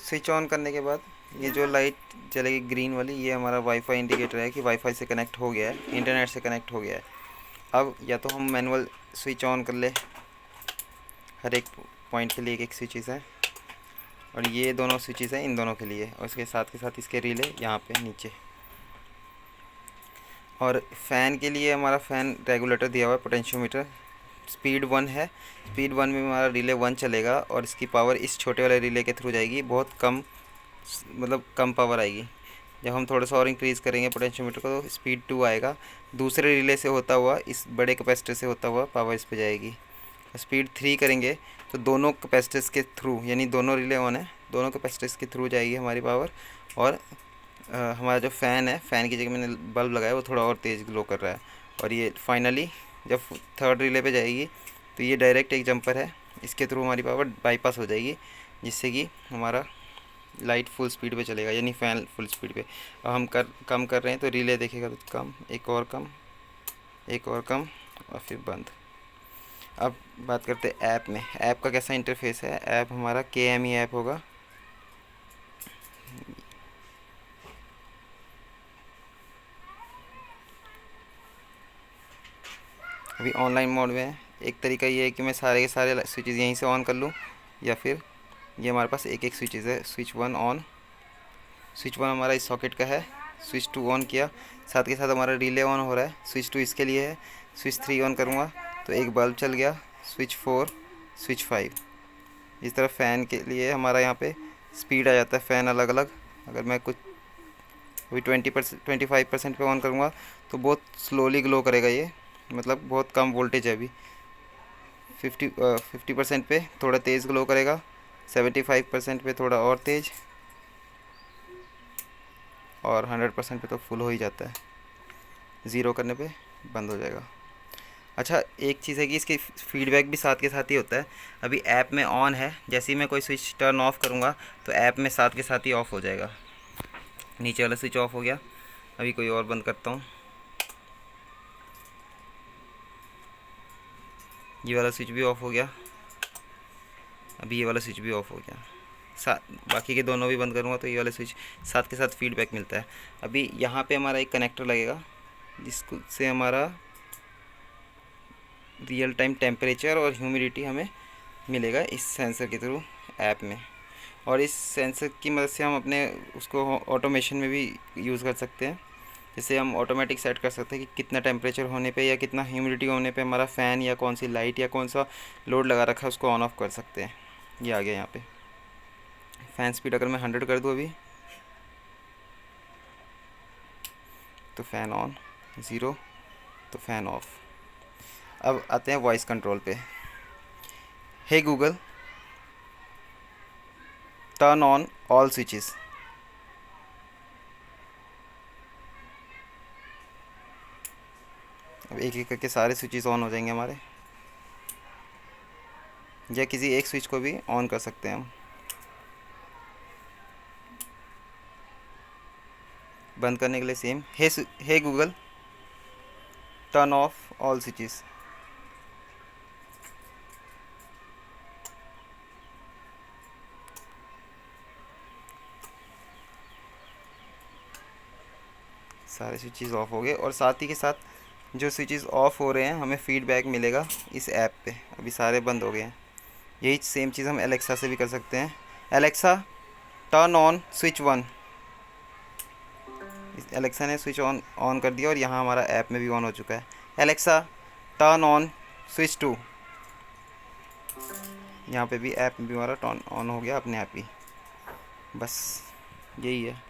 Switch on करने के बाद ये जो लाइट जलेगी ग्रीन वाली, ये हमारा वाईफाई इंडिकेटर है कि वाईफाई से कनेक्ट हो गया है, इंटरनेट से कनेक्ट हो गया है। अब या तो हम मैनुअल स्विच ऑन कर ले, हर एक पॉइंट के लिए एक एक स्विचेस है, और ये दोनों स्विचेस हैं इन दोनों के लिए, और इसके साथ इसके रिले यहाँ पे नीचे। और फ़ैन के लिए हमारा फ़ैन रेगुलेटर दिया हुआ है, पोटेंशियोमीटर स्पीड 1 है। स्पीड 1 में हमारा रिले 1 चलेगा और इसकी पावर इस छोटे वाले रिले के थ्रू जाएगी, बहुत कम, मतलब कम पावर आएगी। जब हम थोड़ा सा और इंक्रीज़ करेंगे पोटेंशियोमीटर को तो स्पीड 2 आएगा, दूसरे रिले से होता हुआ, इस बड़े कैपेसिटर से होता हुआ पावर इस पे जाएगी। स्पीड 3 करेंगे तो दोनों कैपेसिटर्स के थ्रू, यानी दोनों रिले ऑन है, दोनों कैपेसिटर्स के थ्रू जाएगी हमारी पावर। और हमारा जो फ़ैन है, फ़ैन की जगह मैंने बल्ब लगाया वो थोड़ा और तेज़ ग्लो कर रहा है। और ये फाइनली जब थर्ड रिले पे जाएगी तो ये डायरेक्ट एक जंपर है, इसके थ्रू हमारी पावर बाईपास हो जाएगी, जिससे कि हमारा लाइट फुल स्पीड पे चलेगा, यानी फ़ैन फुल स्पीड पे। अब हम कम कर रहे हैं तो रिले देखेगा तो कम, एक और कम, एक और कम, और फिर बंद। अब बात करते हैं ऐप में। ऐप का कैसा इंटरफेस है। ऐप हमारा KME ऐप होगा। अभी ऑनलाइन मोड में है। एक तरीका ये है कि मैं सारे के सारे स्विचेस यहीं से ऑन कर लूँ, या फिर ये हमारे पास एक एक स्विचेस है। स्विच 1 ऑन, स्विच 1 हमारा इस सॉकेट का है। स्विच 2 ऑन किया, साथ के साथ हमारा रिले ऑन हो रहा है। स्विच 2 इसके लिए है। स्विच 3 ऑन करूँगा तो एक बल्ब चल गया। Switch 4, switch 5। इस तरह फ़ैन के लिए हमारा यहाँ पे स्पीड आ जाता है, फ़ैन अलग अलग। अगर मैं कुछ अभी 25% पे ऑन करूँगा तो बहुत स्लोली ग्लो करेगा ये, मतलब बहुत कम वोल्टेज है। अभी 50% पे थोड़ा तेज़ ग्लो करेगा, 75% पे थोड़ा और तेज़, और 100% पे तो फुल हो ही जाता है। ज़ीरो करने पे बंद हो जाएगा। अच्छा, एक चीज़ है कि इसकी फीडबैक भी साथ के साथ ही होता है। अभी ऐप में ऑन है, जैसे ही मैं कोई स्विच टर्न ऑफ करूँगा तो ऐप में साथ के साथ ही ऑफ़ हो जाएगा। नीचे वाला स्विच ऑफ हो गया। अभी कोई और बंद करता हूँ। ये वाला स्विच भी ऑफ हो गया। अभी ये वाला स्विच भी ऑफ हो गया। बाकी के दोनों भी बंद करूँगा तो ये वाला स्विच साथ के साथ फीडबैक मिलता है। अभी यहाँ पे हमारा एक कनेक्टर लगेगा, जिससे हमारा रियल टाइम टेम्परेचर और ह्यूमिडिटी हमें मिलेगा इस सेंसर के थ्रू ऐप में। और इस सेंसर की मदद से हम अपने उसको ऑटोमेशन में भी यूज़ कर सकते हैं। जैसे हम ऑटोमेटिक सेट कर सकते हैं कि कितना टेम्परेचर होने पे या कितना ह्यूमिडिटी होने पे हमारा फ़ैन या कौन सी लाइट या कौन सा लोड लगा रखा है उसको ऑन ऑफ कर सकते हैं। ये आ गया यहाँ पे। फ़ैन स्पीड अगर मैं 100 कर दूँ अभी तो फ़ैन ऑन, 0 तो फ़ैन ऑफ। अब आते हैं वॉइस कंट्रोल पे। Hey Google, turn on all switches. अब एक एक करके सारे स्विचेस ऑन हो जाएंगे हमारे, या किसी एक स्विच को भी ऑन कर सकते हैं हम। बंद करने के लिए same, hey Google, turn off all switches. सारे स्विचेस ऑफ हो गए, और साथ ही के साथ जो स्विचेस ऑफ हो रहे हैं हमें फीडबैक मिलेगा इस ऐप पे। अभी सारे बंद हो गए हैं। यही सेम चीज़ हम एलेक्सा से भी कर सकते हैं। Alexa, turn on switch 1। Alexa ने स्विच ऑन कर दिया, और यहाँ हमारा ऐप में भी ऑन हो चुका है। Alexa, turn on switch 2। यहाँ पे भी ऐप में भी हमारा टर्न ऑन हो गया अपने आप ही। बस यही है।